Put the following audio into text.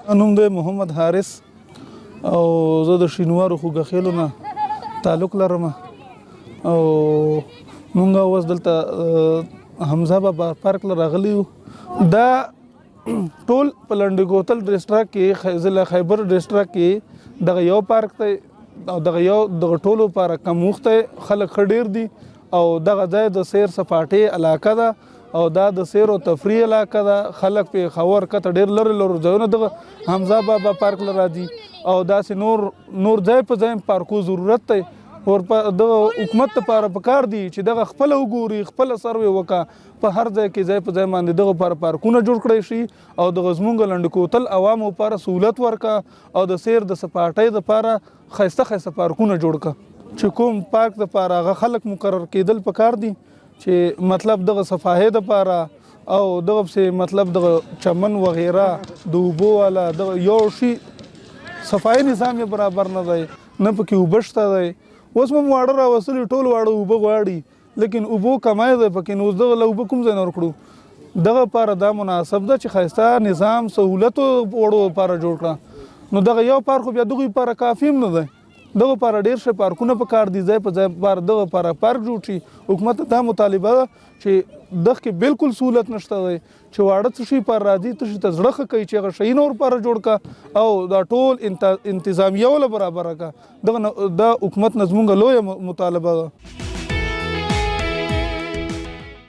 نوم دی محمد حارث او زه د شینوارو خوږه خیلو نه تعلق لرم او مونږ اوس دلته حمزه بابا پارک له راغلي یو. دا ټول په لنډ کوتل ډسټرکټ کې ضلع خیبر ډسټرکټ کې دغه یو پارک دی او دغه ټولو لپاره کم وخت خلک ښه ډېر دي او دغه ځای د سیر سپاټې علاقه ده او دا د سیر او تفریح علاقه ده. خلک په خور کته ډېر لرې ځایونه دغه حمزه بابا پارک له راځي او داسې نور ځای په ځای پارکو ضرورت دی. ور په دغه حکومت لپاره پکار دي چې دغه خپله وګوري، خپله سروې وکړه، په هر ځای کې ځای په ځای باندې دغه لپاره پارکونه جوړ کړی شي او دغه زمونږ لنډ کوتل عوامو لپاره سهولت ورکړه او د سیر د سپاټۍ لپاره ښایسته پارکونه جوړ کړه. چې کوم پارک لپاره هغه خلک مقرر کېدل پکار دي چې مطلب دغه صفاحې لپاره او دغه پسې مطلب دغه چمن وغیره د اوبو والا دغه یو شي صفایي نظام یې برابر نه دی، نه پکې اوبه شته دی. اوس مو واړه راوستلي ټول واړه اوبه غواړي لیکن اوبو کمای دی پکې، نو اوس دغه له اوبه کوم ځای نه ورکړو. دغه لپاره دا مناسب ده چې ښایسته نظام سهولتو وړو لپاره جوړ کړه. نو دغه یو پارک خو بیا دغوی لپاره کافي هم نه دی، دغه لپاره ډېر ښه پارکونه پکار دي، ځای په ځای دغه لپاره پارک جوړ شي. حکومت ته دا مطالبه ده چې دغه کې بالکل سهولت نشته دی چې واړه څه شي پر راځي ته شي ته زړه ښه کوي چې هغه شیونه ورپاره جوړ کړه او دا ټول انتظامیه وله برابره کړه. دا حکومت نه زموږ لویه مطالبه ده.